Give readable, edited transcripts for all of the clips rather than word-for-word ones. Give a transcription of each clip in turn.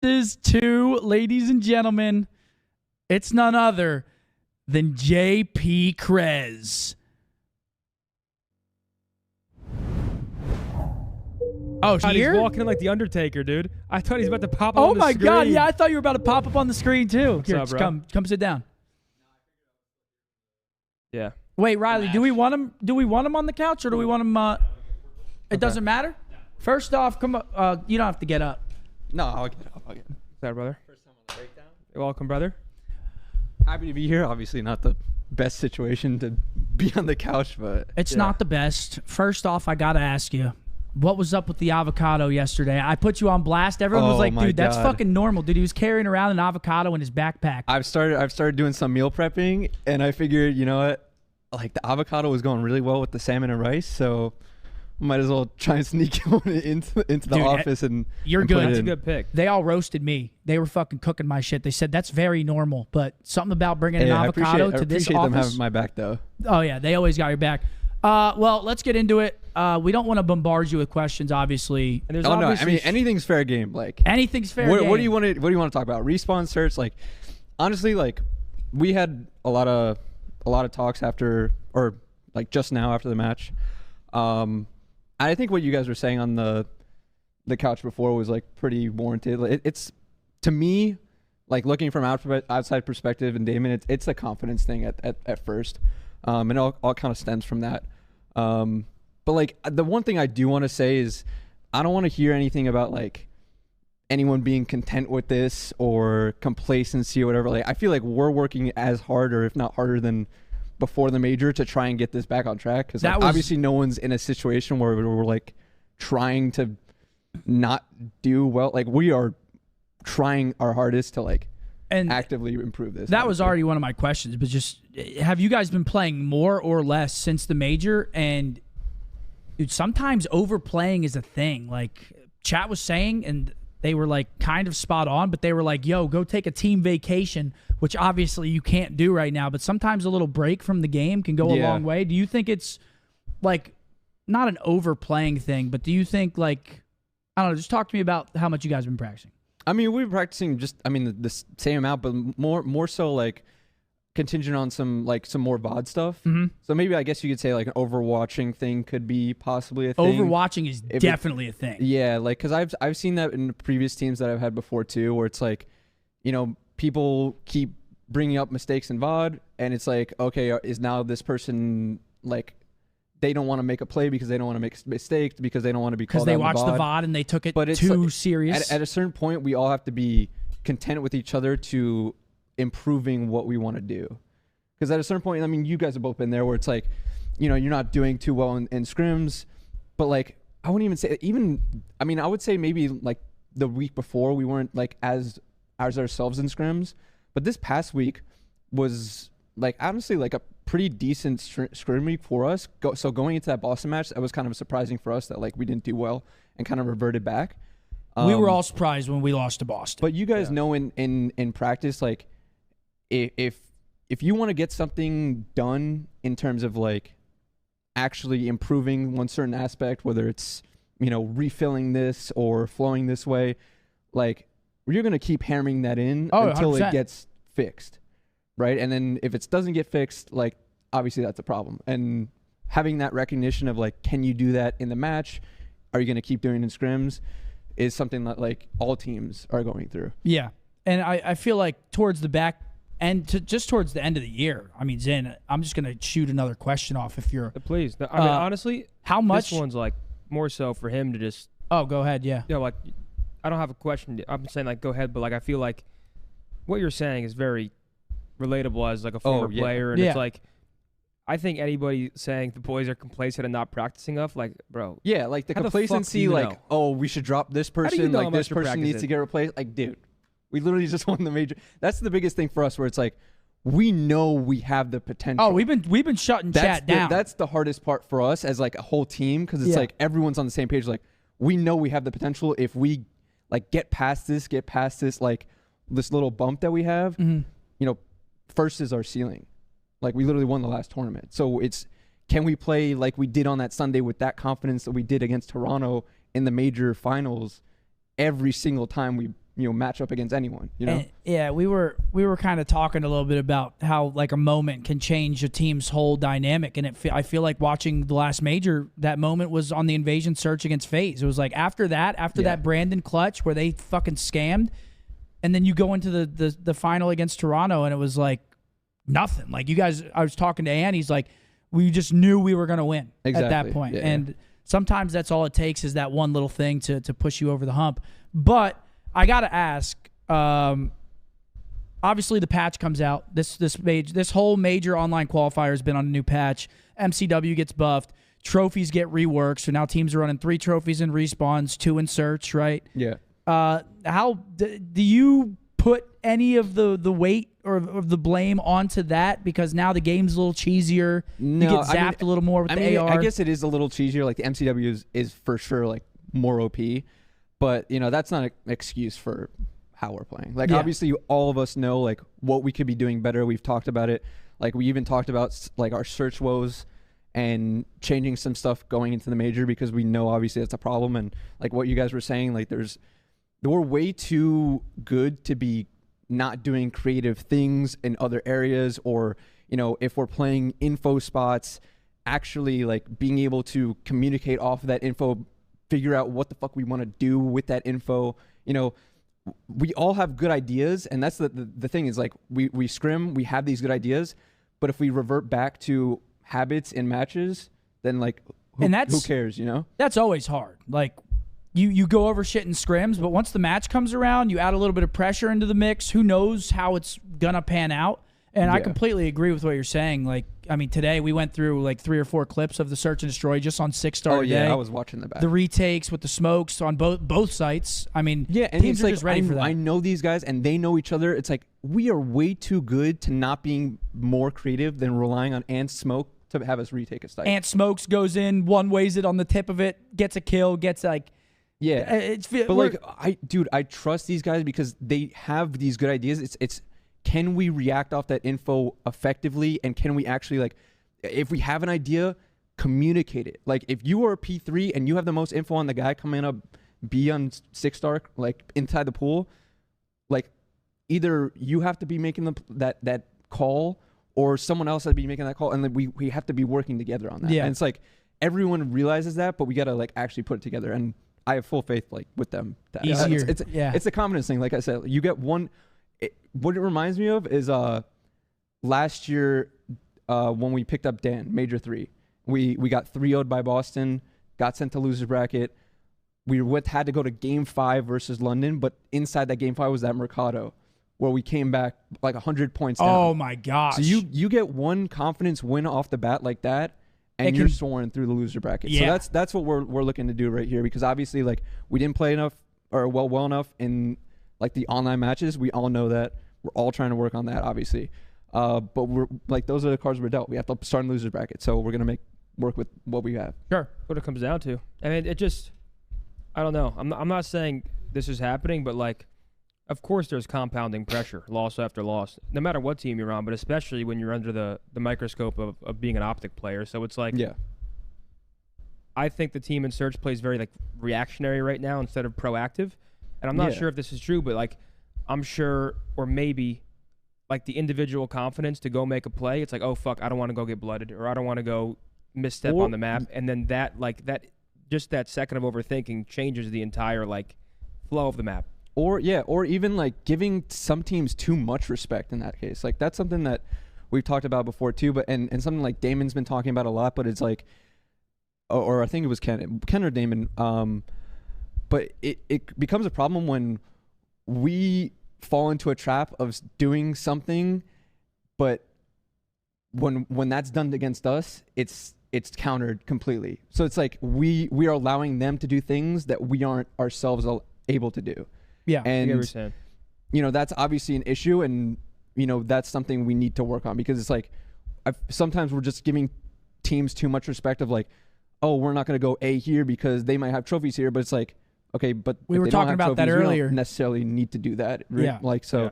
is to, ladies and gentlemen, it's none other than JP Krez. Oh, God, here? he's walking in like the Undertaker, dude. I thought he's about to pop up Oh on the my screen. God! Yeah, I thought you were about to pop up on the screen too. What's Here, up, bro? come sit down. Yeah. Wait, Riley, do we want him? Do we want him on the couch or do we want him? It doesn't matter. First off, come up. You don't have to get up. No, I'll get up. I'll get up. Sorry, brother. First time on the breakdown. You're welcome, brother. Happy to be here. Obviously, not the best situation to be on the couch, but It's not the best. First off, I gotta ask you, what was up with the avocado yesterday? I put you on blast. Everyone was Oh like, my dude, that's God. fucking normal, dude. He was carrying around an avocado in his backpack. I've started doing some meal prepping, and I figured, you know what, like the avocado was going really well with the salmon and rice, so might as well try and sneak one into the Dude, office and you're and good. put it That's a in. good pick. They all roasted me. They were fucking cooking my shit. They said that's very normal, but something about bringing an Hey, avocado I to this appreciate them office. having my back though. Oh yeah, they always got your back. Well, let's get into it. We don't want to bombard you with questions, obviously. And there's Oh no, I obviously mean anything's fair game. Like Anything's fair what game. do you want to talk about? Respawn search, like honestly, like we had a lot of talks after, or like just now after the match. I think what you guys were saying on the couch before was like pretty warranted. Like, it's to me, like looking from outside perspective, and Damon, it's a confidence thing at first, and it all kind of stems from that. But like the one thing I do want to say is I don't want to hear anything about like anyone being content with this or complacency or whatever. Like I feel like we're working as hard, or if not harder than before the major, to try and get this back on track, because like, obviously no one's in a situation where we're like trying to not do well. Like we are trying our hardest to like actively improve this. That was already one of my questions, but just have you guys been playing more or less since the major? And dude, sometimes overplaying is a thing. Like chat was saying, and they were like kind of spot on, but they were like, yo, go take a team vacation, which obviously you can't do right now, but sometimes a little break from the game can go a long way. Do you think it's like not an overplaying thing, but do you think like, I don't know, just talk to me about how much you guys have been practicing. I mean, we've been practicing just, I mean, the same amount, but more so like contingent on some more VOD stuff. Mm-hmm. So maybe I guess you could say like an overwatching thing could be possibly a thing. Overwatching is definitely a thing. Yeah, like because I've seen that in previous teams that I've had before too, where it's like, you know, people keep bringing up mistakes in VOD, and it's like, okay, is now this person like they don't want to make a play because they don't want to make a mistake because they don't want to be called out because they watched the VOD and they took it too serious. At a certain point, we all have to be content with each other to improving what we want to do. Because at a certain point, I mean, you guys have both been there where it's like, you know, you're not doing too well in scrims, but like, I wouldn't even say I mean, I would say maybe like the week before we weren't like as ourselves in scrims, but this past week was like honestly like a pretty decent scrim week for us. So going into that Boston match, that was kind of surprising for us that like we didn't do well and kind of reverted back. We were all surprised when we lost to Boston. But you guys know in practice, like if you want to get something done in terms of like actually improving one certain aspect, whether it's, you know, refilling this or flowing this way, like you're going to keep hammering that in until 100%. it gets fixed. Right. And then if it doesn't get fixed, like obviously that's a problem. And having that recognition of like, can you do that in the match? Are you going to keep doing it in scrims? Is something that like all teams are going through. Yeah. And I feel like towards the back end, just towards the end of the year, I mean, Zen, I'm just going to shoot another question off if you're. Please. I mean, honestly, how much? This one's like more so for him to just. Oh, go ahead. Yeah. You know, like, I don't have a question. I'm saying like, go ahead. But like, I feel like what you're saying is very relatable as like a former player. And it's like, I think anybody saying the boys are complacent and not practicing enough, like, bro. Yeah, like the how complacency, the fuck do you like, know? oh, we should drop this person, know how like much this you're person needs to practicing? get replaced. Like, dude, we literally just won the major. That's the biggest thing for us, where it's like, we know we have the potential. Oh, we've been shutting chat down. That's the hardest part for us as like a whole team, because it's like everyone's on the same page. Like, we know we have the potential if we like get past this, like this little bump that we have. Mm-hmm. You know, first is our ceiling. Like, we literally won the last tournament, so it's. Can we play like we did on that Sunday with that confidence that we did against Toronto in the major finals every single time we, match up against anyone. And, yeah, we were kind of talking a little bit about how like a moment can change a team's whole dynamic, and I feel like watching the last major, that moment was on the Invasion search against FaZe. It was like after that Brandon clutch where they fucking scammed, and then you go into the final against Toronto, and it was like nothing. Like you guys, I was talking to Ann, he's like, we just knew we were gonna win at that point, and sometimes that's all it takes is that one little thing to push you over the hump. But I gotta ask. Obviously, the patch comes out. This whole major online qualifier has been on a new patch. MCW gets buffed. Trophies get reworked. So now teams are running 3 trophies in respawns, 2 in search. Right? Yeah. How do you put any of the weight or of the blame onto that? Because now the game's a little cheesier. No, you get zapped a little more with the AR. I guess it is a little cheesier. Like the MCW is for sure like more OP. But, that's not an excuse for how we're playing. Like, obviously, all of us know, like, what we could be doing better. We've talked about it. Like, we even talked about, like, our search woes and changing some stuff going into the major because we know, obviously, that's a problem. And, like, what you guys were saying, like, we're way too good to be not doing creative things in other areas or, if we're playing info spots, actually, like, being able to communicate off of that info, figure out what the fuck we want to do with that info. We all have good ideas, and that's the thing is like we scrim, we have these good ideas, but if we revert back to habits in matches, then like who cares, That's always hard. Like you go over shit in scrims, but once the match comes around, you add a little bit of pressure into the mix. Who knows how it's gonna pan out? And I completely agree with what you're saying. Like, I mean, today we went through like 3 or 4 clips of the search and destroy just on 6-star. Oh yeah, I was watching the back. The retakes with the smokes on both sites. I mean, and teams are just ready for that. I know these guys, and they know each other. It's like we are way too good to not being more creative than relying on Ant Smoke to have us retake a site. Ant Smokes goes in, one ways it on the tip of it, gets a kill, gets like. Yeah, but like I trust these guys because they have these good ideas. It's. Can we react off that info effectively? And can we actually, like, if we have an idea, communicate it? Like, if you are a P3 and you have the most info on the guy coming up B on 6-star, like, inside the pool, like, either you have to be making that call or someone else has to be making that call. And then we have to be working together on that. Yeah. And it's like, everyone realizes that, but we got to, like, actually put it together. And I have full faith, like, with them. Easier. It's a confidence thing. Like I said, you get one. What it reminds me of is last year when we picked up Dan, Major 3. We got 3-0'd by Boston, got sent to loser bracket. We had to go to Game 5 versus London, but inside that Game 5 was that Mercado where we came back like 100 points down. Oh, my gosh. So you get one confidence win off the bat like that, and you're soaring through the loser bracket. Yeah. So that's what we're looking to do right here because obviously like we didn't play enough or well enough in – like the online matches, we all know that. We're all trying to work on that, obviously. But we're like those are the cards we're dealt. We have to start in loser bracket, so we're gonna work with what we have. Sure, what it comes down to. I mean, it just, I don't know. I'm not saying this is happening, but like, of course, there's compounding pressure, loss after loss, no matter what team you're on, but especially when you're under the microscope of being an OpTic player. So it's like, I think the team in search plays very like reactionary right now instead of proactive. And I'm not sure if this is true, but like I'm sure, or maybe like the individual confidence to go make a play. It's like, oh fuck, I don't want to go get blooded, or I don't want to go misstep on the map, and then that just that second of overthinking changes the entire like flow of the map. Or even like giving some teams too much respect in that case. Like that's something that we've talked about before too, but and something like Damon's been talking about a lot. But it's like, or I think it was Ken or Damon. But it becomes a problem when we fall into a trap of doing something, but when that's done against us, it's countered completely. So it's like we are allowing them to do things that we aren't ourselves able to do. Yeah, and that's obviously an issue, and that's something we need to work on because it's like sometimes we're just giving teams too much respect of like, oh, we're not going to go A here because they might have trophies here, but it's like. Okay, but we were talking about that earlier. We don't necessarily need to do that. Right? Yeah. Like so, yeah.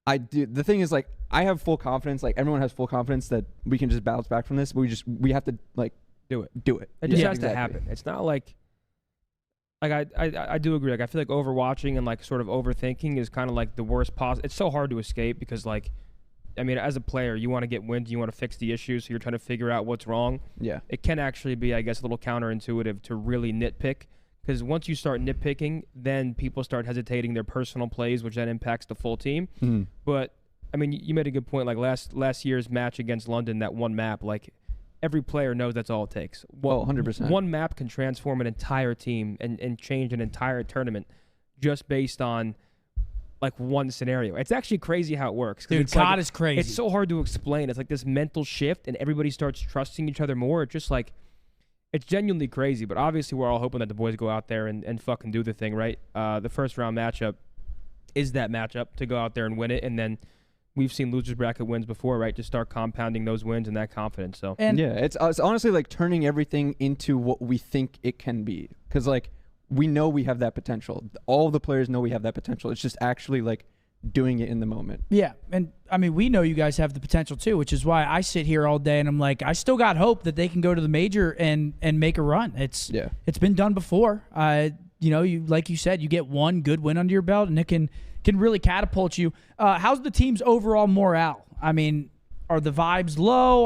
I do. The thing is, like, I have full confidence. Like everyone has full confidence that we can just bounce back from this. But we have to like do it. Do it. It just has to happen. It's not like Like I do agree. Like I feel like overwatching and like sort of overthinking is kind of like the worst possible. It's so hard to escape because like, I mean, as a player, you want to get wins, you want to fix the issues, so you're trying to figure out what's wrong. Yeah. It can actually be, I guess, a little counterintuitive to really nitpick, because once you start nitpicking, then people start hesitating their personal plays, which then impacts the full team. Mm-hmm. But I mean, you made a good point. Like last year's match against London, that one map, like every player knows that's all it takes. 100%. One map can transform an entire team and change an entire tournament just based on like one scenario. It's actually crazy how it works. Dude, COD is crazy. It's so hard to explain. It's like this mental shift, and everybody starts trusting each other more. It's just like, it's genuinely crazy. But obviously, we're all hoping that the boys go out there and fucking do the thing, right? The first round matchup is that matchup to go out there and win it, and then we've seen losers bracket wins before, right? Just start compounding those wins and that confidence. So and yeah, it's honestly like turning everything into what we think it can be, because like we know we have that potential. All the players know we have that potential. It's just actually like doing it in the moment. Yeah, and I mean, we know you guys have the potential too, which is why I sit here all day and I'm like, I still got hope that they can go to the major and make a run. It's been done before. You know, you like you said, you get one good win under your belt and it can really catapult you. How's the team's overall morale? I mean, are the vibes low?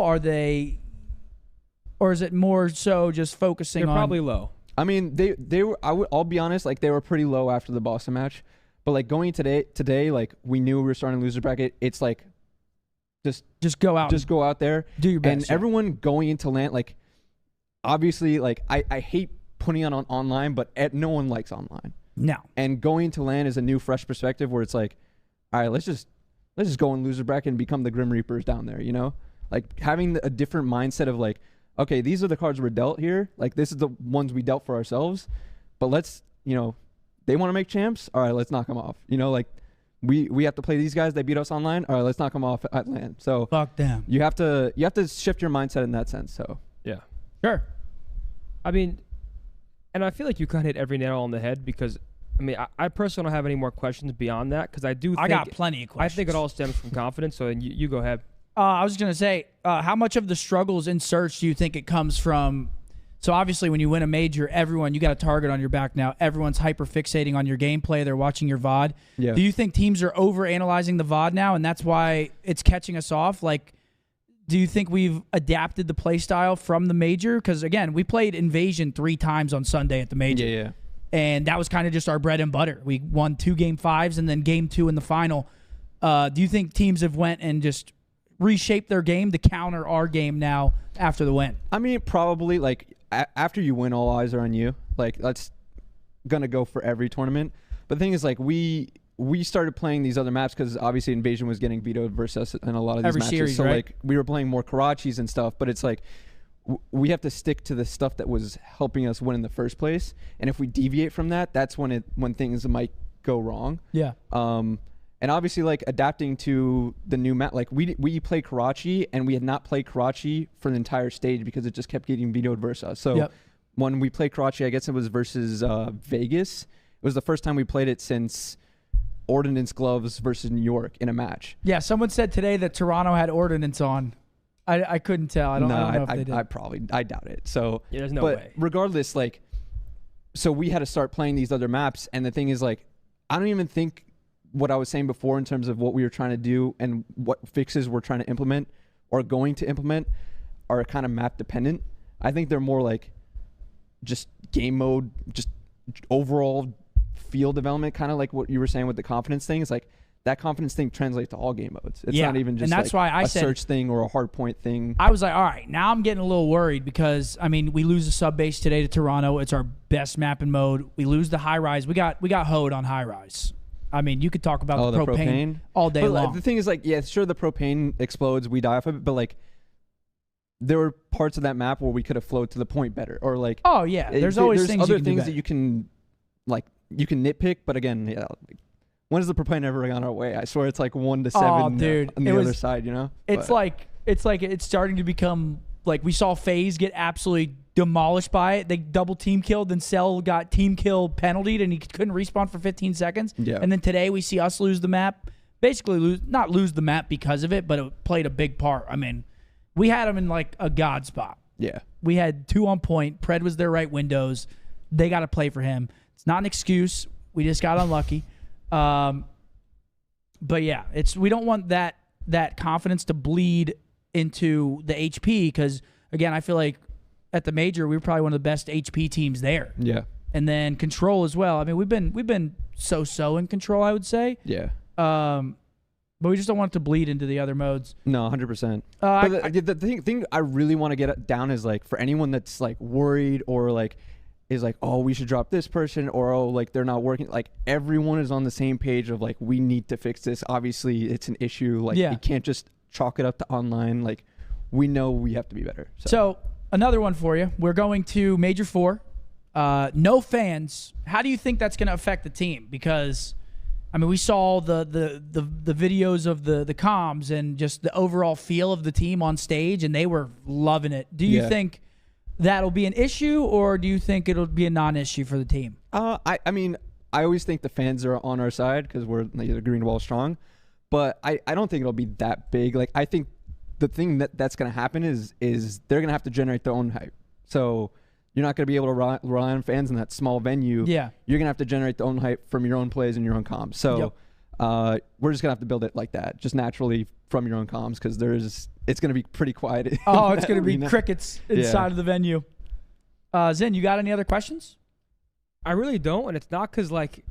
Or is it more so just focusing on? They're probably low. I mean, they were. I'll be honest. Like they were pretty low after the Boston match, but like going today, like we knew we were starting loser bracket. It's like, just go out there, do your best. And everyone going into LAN, like, obviously, like I hate putting on online, but no one likes online. No. And going to LAN is a new, fresh perspective where it's like, all right, let's just go in loser bracket and become the Grim Reapers down there. You know, like having a different mindset of like, okay, these are the cards we're dealt here. Like, this is the ones we dealt for ourselves. But let's, you know, they want to make champs. All right, let's knock them off. You know, like, we have to play these guys. They beat us online. All right, let's knock them off at LAN. So fuck them. You have to shift your mindset in that sense. So yeah, sure. I mean, and I feel like you kind of hit every nail on the head, because I mean, I personally don't have any more questions beyond that, because I got plenty of questions. I think it all stems from confidence. So you go ahead. I was going to say, how much of the struggles in search do you think it comes from? So obviously when you win a major, you got a target on your back now. Everyone's hyper fixating on your gameplay. They're watching your VOD. Yeah. Do you think teams are over analyzing the VOD now, and that's why it's catching us off? Like, do you think we've adapted the play style from the major? Because again, we played Invasion 3 times on Sunday at the major. Yeah. And that was kind of just our bread and butter. We won 2 game 5s and then game 2 in the final. Do you think teams have went and just reshape their game to counter our game now after the win? I mean, probably. Like, after you win, all eyes are on you. Like, that's going to go for every tournament. But the thing is, like, we started playing these other maps because obviously Invasion was getting vetoed versus us in a lot of these every matches. Series, so, right? like, we were playing more Karachis and stuff. But it's like, we have to stick to the stuff that was helping us win in the first place. And if we deviate from that, that's when things might go wrong. Yeah. And obviously, like, adapting to the new map, like we play Karachi, and we had not played Karachi for the entire stage because it just kept getting vetoed versus us. So when we played Karachi, I guess it was versus Vegas. It was the first time we played it since Ordnance Gloves versus New York in a match. Yeah, someone said today that Toronto had Ordnance on. I couldn't tell. I don't know if they did. I doubt it. So yeah, there's no way. But regardless, like, so we had to start playing these other maps, and the thing is, like, I don't even think what I was saying before in terms of what we were trying to do and what fixes we're trying to implement or going to implement are kind of map dependent. I think they're more like just game mode, just overall field development, kind of like what you were saying with the confidence thing. It's like that confidence thing translates to all game modes. It's not even just and that's like why I a said, search thing or a hard point thing. I was like, all right, now I'm getting a little worried because, I mean, we lose the sub base today to Toronto. It's our best map in mode. We lose the high rise. We got hoed on high rise. I mean, you could talk about the propane all day long. The thing is, like, yeah, sure, the propane explodes, we die off of it, but like, there were parts of that map where we could have flowed to the point better, or like, oh yeah, there's always other things that you can, like, you can nitpick, but again, yeah, like, when has the propane ever gone our way? I swear it's like 1 to 7 dude, on the other side, you know. It's like it's starting to become like we saw FaZe get absolutely demolished by it. They double team killed, then Cell got team kill penaltied, and he couldn't respawn for 15 seconds. Yeah. And then today we see us lose the map. Basically not lose the map because of it, but it played a big part. I mean, we had them in like a god spot. Yeah. We had 2 on point. Pred was their right windows. They got to play for him. It's not an excuse. We just got unlucky. But yeah, we don't want that confidence to bleed into the HP because, again, I feel like at the major we were probably one of the best HP teams there. Yeah. And then control as well. I mean, we've been so in control, I would say. Yeah. But we just don't want it to bleed into the other modes. No, 100%. But the thing I really want to get down is like for anyone that's like worried or like is like, oh, we should drop this person, or oh, like they're not working. Like everyone is on the same page of like we need to fix this. Obviously, it's an issue. Like you can't just chalk it up to online. Like we know we have to be better. So another one for you. We're going to Major 4. No fans. How do you think that's going to affect the team? Because, I mean, we saw the videos of the comms and just the overall feel of the team on stage, and they were loving it. Do you think that'll be an issue, or do you think it'll be a non-issue for the team? I mean, I always think the fans are on our side because we're the green wall strong, but I don't think it'll be that big. Like, I think the thing that's going to happen is they're going to have to generate their own hype. So you're not going to be able to rely on fans in that small venue. Yeah. You're going to have to generate their own hype from your own plays and your own comms. So we're just going to have to build it like that, just naturally from your own comms, because it's going to be pretty quiet. Oh, it's going to be crickets inside of the venue. Zen, you got any other questions? I really don't, and it's not because, like,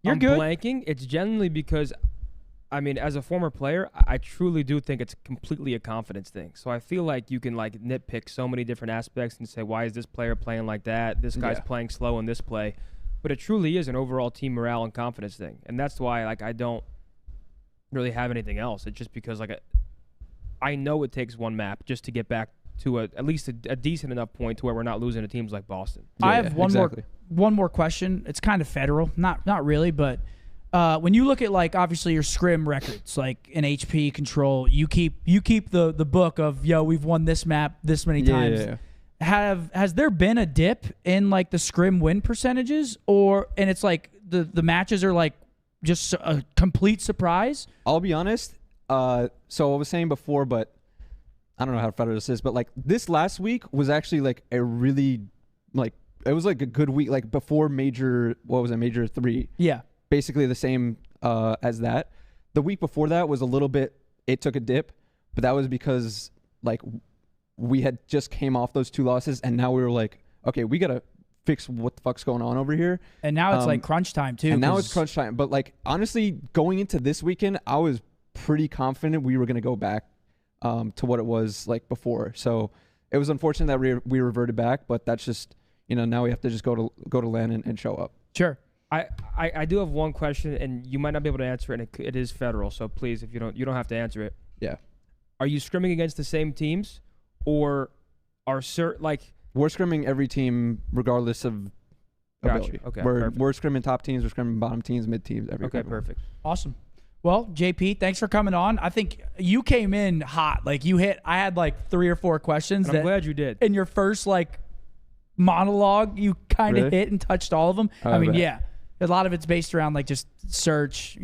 I'm good. blanking. It's generally because, I mean, as a former player, I truly do think it's completely a confidence thing. So I feel like you can, like, nitpick so many different aspects and say, why is this player playing like that? This guy's playing slow in this play. But it truly is an overall team morale and confidence thing. And that's why, like, I don't really have anything else. It's just because, like, I know it takes one map just to get back to at least a decent enough point to where we're not losing to teams like Boston. I have one more question. It's kind of federal. Not really, but when you look at, like, obviously your scrim records, like in HP control, you keep the book of, we've won this map this many times. Yeah. Has there been a dip in, like, the scrim win percentages, and it's like the matches are like just a complete surprise? I'll be honest. So I was saying before, but I don't know how federal this is, but like this last week was actually like a really, like, it was like a good week, like before major 3. Yeah. Basically the same as that. The week before that was a little bit, it took a dip, but that was because, like, we had just came off those 2 losses, and now we were like, okay, we got to fix what the fuck's going on over here. And now it's like crunch time too. And now it's crunch time. But, like, honestly, going into this weekend, I was pretty confident we were going to go back to what it was like before. So it was unfortunate that we reverted back, but that's just, now we have to just go to LAN and show up. Sure. I do have one question, and you might not be able to answer it, and it is federal, so please, if you don't have to answer it. Yeah. Are you scrimming against the same teams, or are we're scrimming every team regardless of ability. Okay. We're scrimming top teams, we're scrimming bottom teams, mid teams, everything. Okay, perfect. Awesome. Well, JP, thanks for coming on. I think you came in hot. Like, I had like 3 or 4 questions. I'm glad you did. In your first, like, monologue, you kind of hit and touched all of them. I mean, yeah. A lot of it's based around, like, just search,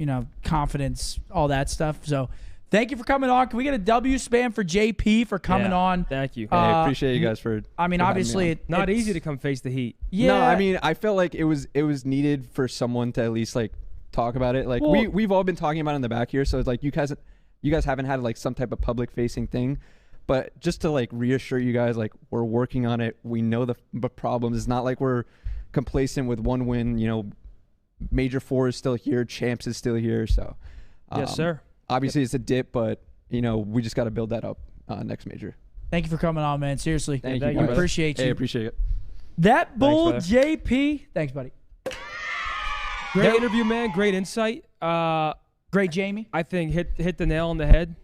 confidence, all that stuff. So thank you for coming on. Can we get a W spam for JP for coming on? Thank you. I appreciate you guys for. I mean, obviously, it's not easy to come face the heat. Yeah. No, I mean, I felt like it was needed for someone to at least, like, talk about it. Like, we've all been talking about it in the back here, so it's like you guys haven't had, like, some type of public facing thing. But just to, like, reassure you guys, like, we're working on it. We know the problems. It's not like we're complacent with one win. Major 4 is still here. Champs is still here. So, yes, sir. Obviously, it's a dip, but, we just got to build that up next major. Thank you for coming on, man. Seriously. Thank you. We appreciate you. Hey, appreciate it. That bull, JP. Thanks, buddy. Great interview, man. Great insight. Great Jamie. I think hit the nail on the head.